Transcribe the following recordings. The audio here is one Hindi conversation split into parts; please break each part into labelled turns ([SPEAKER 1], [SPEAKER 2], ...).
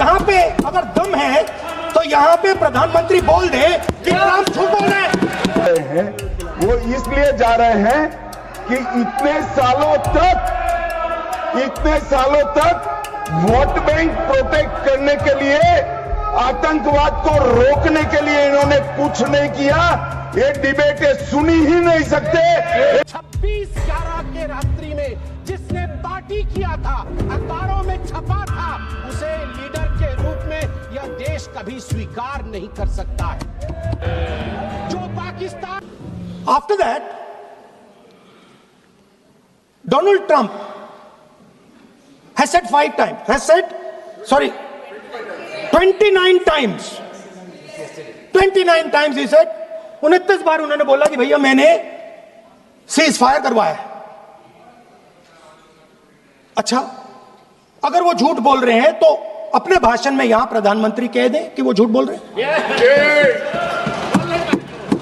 [SPEAKER 1] यहाँ पे अगर दम है तो यहाँ पे प्रधानमंत्री बोल दे कि ट्रंप झूठ बोल रहे
[SPEAKER 2] हैं। वो इसलिए जा रहे हैं कि इतने सालों तक वोट बैंक प्रोटेक्ट करने के लिए, आतंकवाद को रोकने के लिए इन्होंने कुछ नहीं किया। ये डिबेटें सुनी ही नहीं सकते।
[SPEAKER 1] 26/11 के रात्रि में जिसने पार्टी किया था, अखबारों में छपा था, उसे लीडर के रूप में यह देश कभी स्वीकार नहीं कर सकता है। जो Pakistan after that Donald Trump has said 5 times, has said, sorry, 29 times. 29 times he said, 29 बार उन्होंने बोला कि भैया मैंने सीज फायर करवाया। अच्छा, अगर वो झूठ बोल रहे हैं तो अपने भाषण में यहां प्रधानमंत्री कह दें कि वो झूठ बोल रहे हैं।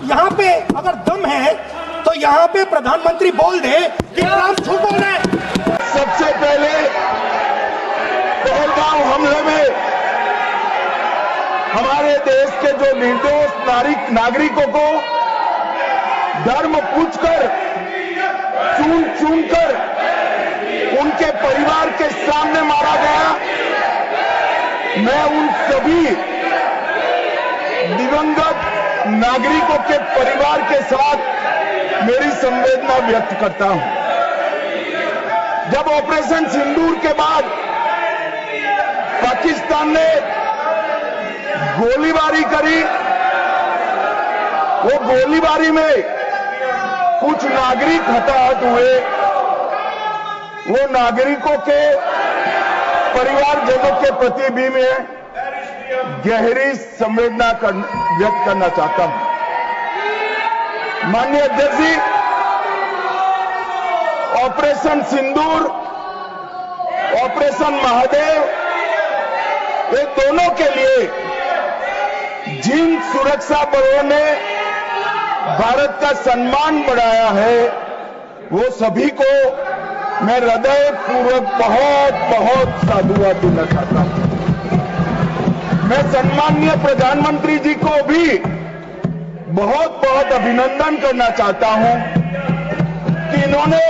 [SPEAKER 1] यहां पे अगर दम है तो यहां पे प्रधानमंत्री बोल दे कि ट्रंप झूठ बोल रहे हैं।
[SPEAKER 2] सबसे पहले पहलगाम हमले में हमारे देश के जो निर्दोष नागरिकों को धर्म पूछकर, चुन कर उनके परिवार के सामने मारा गया। मैं उन सभी दिवंगत नागरिकों के परिवार के साथ मेरी संवेदना व्यक्त करता हूं। जब ऑपरेशन सिंदूर के बाद पाकिस्तान ने गोलीबारी करी, वो गोलीबारी में कुछ नागरिक हताहत हुए। वो नागरिकों के परिवारजनों के प्रति भी मैं गहरी संवेदना व्यक्त करना चाहता हूं। माननीय अध्यक्ष जी, ऑपरेशन सिंदूर, ऑपरेशन महादेव, ये दोनों के लिए जिन सुरक्षा बलों ने भारत का सम्मान बढ़ाया है, वो सभी को मैं हृदय पूर्वक बहुत साधुवाद देना चाहता हूं। मैं सम्माननीय प्रधानमंत्री जी को भी बहुत अभिनंदन करना चाहता हूं कि इन्होंने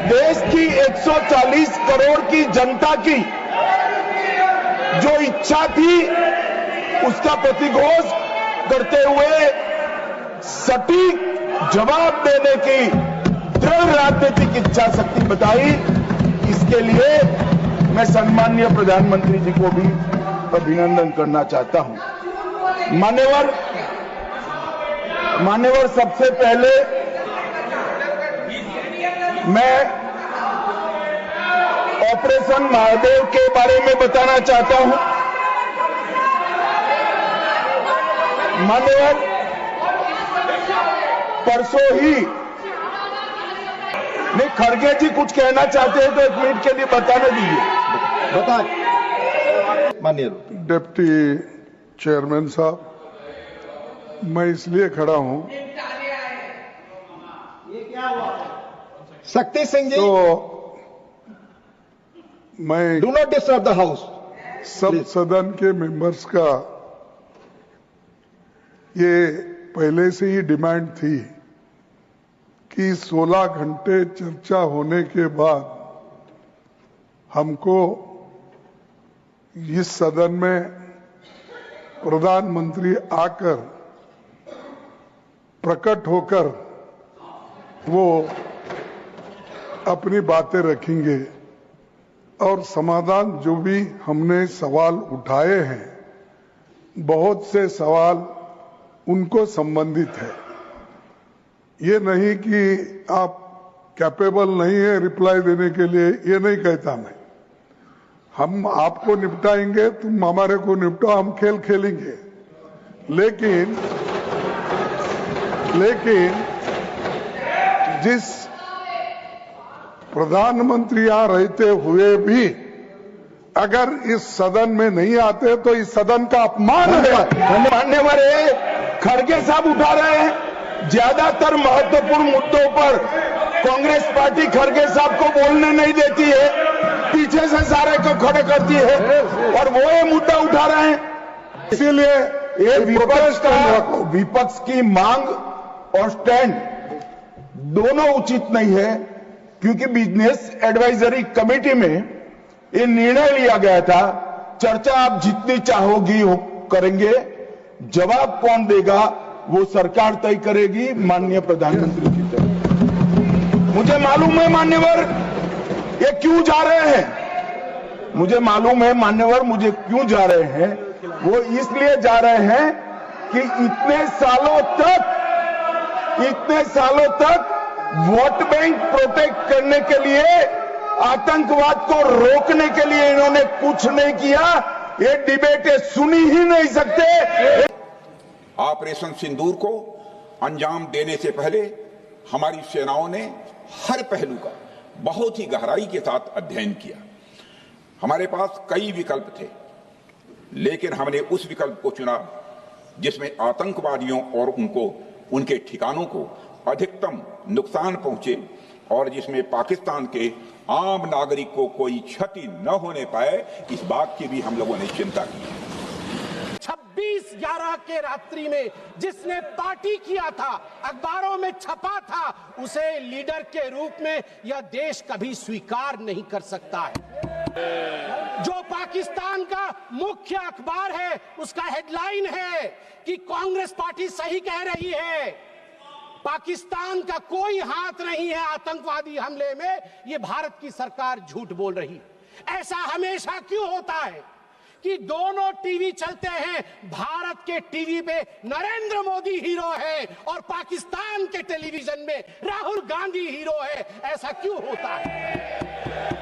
[SPEAKER 2] देश की 140 करोड़ की जनता की जो इच्छा थी, उसका प्रतिघोष करते हुए सटीक जवाब देने की दृढ़ राजनीतिक इच्छा शक्ति बताई। इसके लिए मैं सम्माननीय प्रधानमंत्री जी को भी अभिनंदन करना चाहता हूं। मान्यवर, सबसे पहले मैं ऑपरेशन महादेव के बारे में बताना चाहता हूं। मान्यवर, परसों ही नहीं, खड़गे जी कुछ कहना चाहते हैं तो 1 मिनट के लिए बताने दीजिए। बताएं।
[SPEAKER 3] माननीय
[SPEAKER 4] डिप्टी चेयरमैन साहब, मैं इसलिए खड़ा हूं
[SPEAKER 3] शक्ति सिंह जी,
[SPEAKER 4] तो मैं
[SPEAKER 3] do not disturb the house.
[SPEAKER 4] सब सदन के मेंबर्स का ये पहले से ही डिमांड थी कि 16 घंटे चर्चा होने के बाद हमको इस सदन में प्रधानमंत्री आकर प्रकट होकर वो अपनी बातें रखेंगे और समाधान जो भी हमने सवाल उठाए हैं, बहुत से सवाल उनको संबंधित है। ये नहीं कि आप कैपेबल नहीं है रिप्लाई देने के लिए, ये नहीं कहता मैं। हम आपको निपटाएंगे, तुम हमारे को निपटाओ, हम खेल खेलेंगे। लेकिन जिस प्रधानमंत्री यहां रहते हुए भी अगर इस सदन में नहीं आते तो इस सदन का अपमान है।
[SPEAKER 2] मान्यवर, खड़गे साहब उठा रहे हैं। ज्यादातर महत्वपूर्ण मुद्दों पर कांग्रेस पार्टी खड़गे साहब को बोलने नहीं देती है। पीछे से सारे को खड़े करती है और वो ये मुद्दा उठा रहे हैं।
[SPEAKER 4] इसीलिए
[SPEAKER 2] ये विपक्ष की मांग और स्टैंड दोनों उचित नहीं है, क्योंकि बिजनेस एडवाइजरी कमेटी में ये निर्णय लिया गया था, चर्चा आप जितनी चाहोगी वो करेंगे, जवाब कौन देगा वो सरकार तय करेगी माननीय प्रधानमंत्री की तरफ। मुझे मालूम है मान्यवर ये क्यों जा रहे हैं, मुझे मालूम है मान्यवर मुझे क्यों जा रहे हैं। वो इसलिए जा रहे हैं कि इतने सालों तक वोट बैंक प्रोटेक्ट करने के लिए, आतंकवाद को रोकने के लिए इन्होंने कुछ नहीं किया। ये डिबेटें सुनी ही नहीं सकते।
[SPEAKER 3] ऑपरेशन सिंदूर को अंजाम देने से पहले हमारी सेनाओं ने हर पहलू का बहुत ही गहराई के साथ अध्ययन किया। हमारे पास कई विकल्प थे, लेकिन हमने उस विकल्प को चुना जिसमें आतंकवादियों और उनके ठिकानों को अधिकतम नुकसान पहुंचे और जिसमें पाकिस्तान के आम नागरिक को कोई क्षति न होने पाए, इस बात की भी हम लोगों ने चिंता की।
[SPEAKER 1] 26/11 के रात्रि में जिसने पार्टी किया था, अखबारों में छपा था, उसे लीडर के रूप में यह देश कभी स्वीकार नहीं कर सकता है। जो पाकिस्तान का मुख्य अखबार है, उसका हेडलाइन है कि कांग्रेस पार्टी सही कह रही है, पाकिस्तान का कोई हाथ नहीं है आतंकवादी हमले में, ये भारत की सरकार झूठ बोल रही। ऐसा हमेशा क्यों होता है कि दोनों टीवी चलते हैं, भारत के टीवी पे नरेंद्र मोदी हीरो है और पाकिस्तान के टेलीविजन में राहुल गांधी हीरो है? ऐसा क्यों होता है?